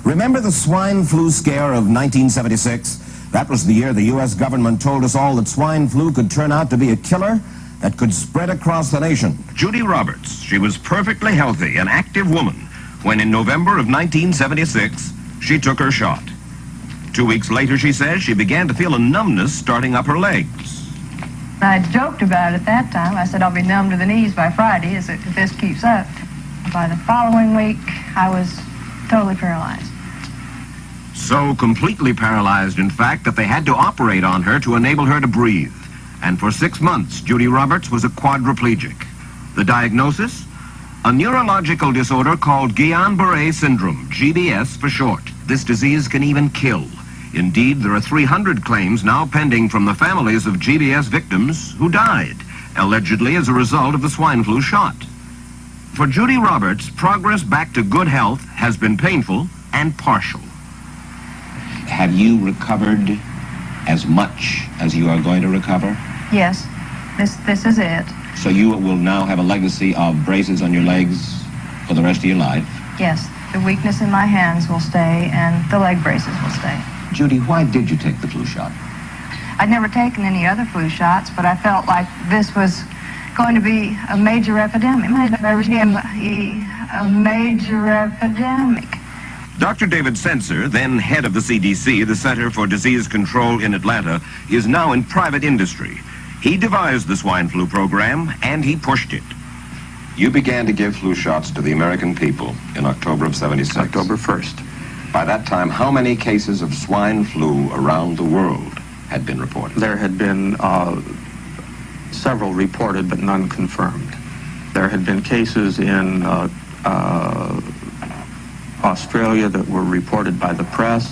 Remember the swine flu scare of 1976? That was the year the U.S. government told us all that swine flu could turn out to be a killer that could spread across the nation. Judy Roberts, she was perfectly healthy, an active woman, when in November of 1976, she took her shot. 2 weeks later, she says, she began to feel a numbness starting up her legs. I joked about it at that time. I said, I'll be numb to the knees by Friday if this keeps up. By the following week, I was totally paralyzed. So completely paralyzed, in fact, that they had to operate on her to enable her to breathe. And for 6 months, Judy Roberts was a quadriplegic. The diagnosis? A neurological disorder called Guillain-Barré syndrome, GBS for short. This disease can even kill. Indeed, there are 300 claims now pending from the families of GBS victims who died, allegedly as a result of the swine flu shot. For Judy Roberts, progress back to good health has been painful and partial. Have you recovered as much as you are going to recover? Yes, this is it. So you will now have a legacy of braces on your legs for the rest of your life? Yes, the weakness in my hands will stay and the leg braces will stay. Judy, why did you take the flu shot? I'd never taken any other flu shots, but I felt like this was going to be a major epidemic. A major epidemic. Dr. David Sencer, then head of the CDC, the Center for Disease Control in Atlanta, is now in private industry. He devised the swine flu program, and he pushed it. You began to give flu shots to the American people in October of '76. October 1st. By that time, how many cases of swine flu around the world had been reported? There had been several reported, but none confirmed. There had been cases in Australia that were reported by the press,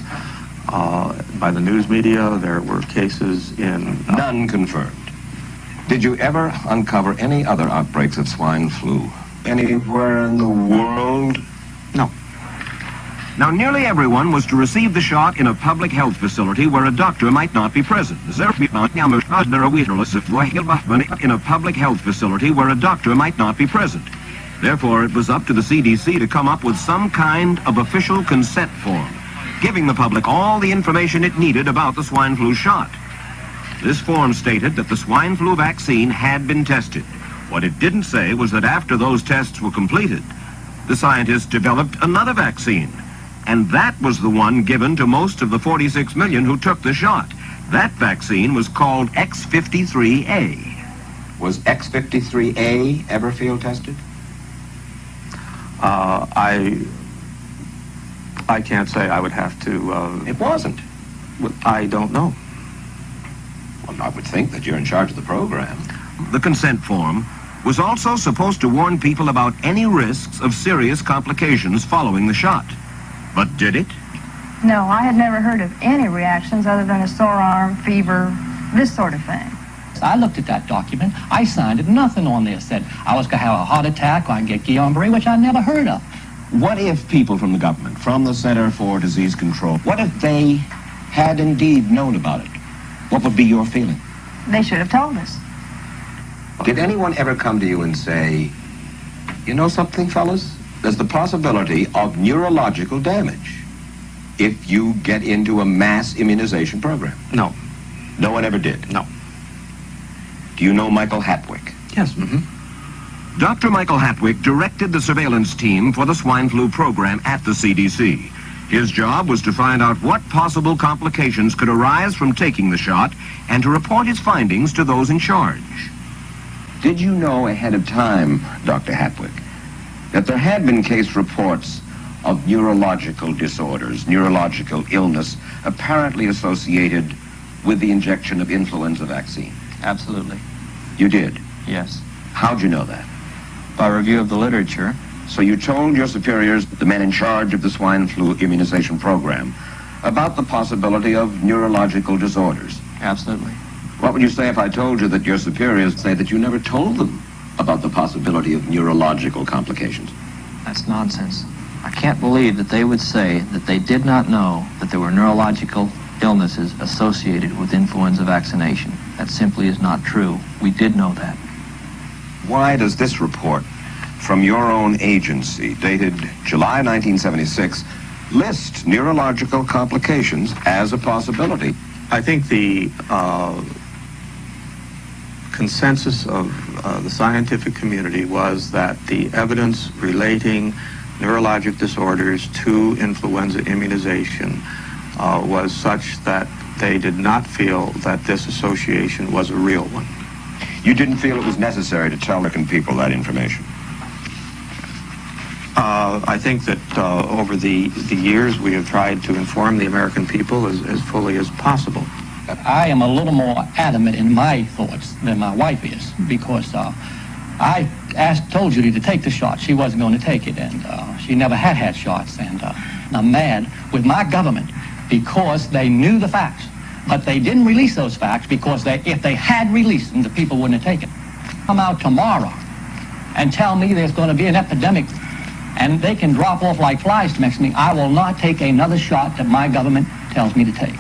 by the news media. There were cases in... None confirmed. Did you ever uncover any other outbreaks of swine flu anywhere in the world? No. Now, nearly everyone was to receive the shot in a public health facility where a doctor might not be present. In a public health facility where a doctor might not be present. Therefore, it was up to the CDC to come up with some kind of official consent form, giving the public all the information it needed about the swine flu shot. This form stated that the swine flu vaccine had been tested. What it didn't say was that after those tests were completed, the scientists developed another vaccine. And that was the one given to most of the 46 million who took the shot. That vaccine was called X53A. Was X53A ever field tested? I can't say. I would have to... It wasn't. I don't know. Well, I would think that you're in charge of the program. The consent form was also supposed to warn people about any risks of serious complications following the shot. But did it? No, I had never heard of any reactions other than a sore arm, fever, this sort of thing. I looked at that document. I signed it. Nothing on there said I was going to have a heart attack or I can get Guillain-Barré, which I never heard of. What if people from the government, from the Center for Disease Control, what if they had indeed known about it? What would be your feeling? They should have told us. Did anyone ever come to you and say, you know something, fellas? There's the possibility of neurological damage if you get into a mass immunization program? No. No one ever did? No. Do you know Michael Hatwick? Yes. Mm-hmm. Dr. Michael Hatwick directed the surveillance team for the swine flu program at the CDC. His job was to find out what possible complications could arise from taking the shot and to report his findings to those in charge. Did you know ahead of time, Dr. Hatwick, that there had been case reports of neurological disorders, neurological illness, apparently associated with the injection of influenza vaccine? Absolutely. You did? Yes. How'd you know that? By review of the literature. So you told your superiors, the men in charge of the swine flu immunization program, about the possibility of neurological disorders? Absolutely. What would you say if I told you that your superiors say that you never told them about the possibility of neurological complications? That's nonsense. I can't believe that they would say that they did not know that there were neurological illnesses associated with influenza vaccination. That simply is not true. We did know that. Why does this report from your own agency, dated July 1976, list neurological complications as a possibility. I think the consensus of the scientific community was that the evidence relating neurologic disorders to influenza immunization was such that they did not feel that this association was a real one. You didn't feel it was necessary to tell American people that information? I think that over the years we have tried to inform the American people as fully as possible. I am a little more adamant in my thoughts than my wife is, because I told Judy to take the shot. She wasn't going to take it, and she never had shots, and I'm mad with my government because they knew the facts, but they didn't release those facts because if they had released them, the people wouldn't have taken it. Come out tomorrow and tell me there's going to be an epidemic and they can drop off like flies next to me. I will not take another shot that my government tells me to take.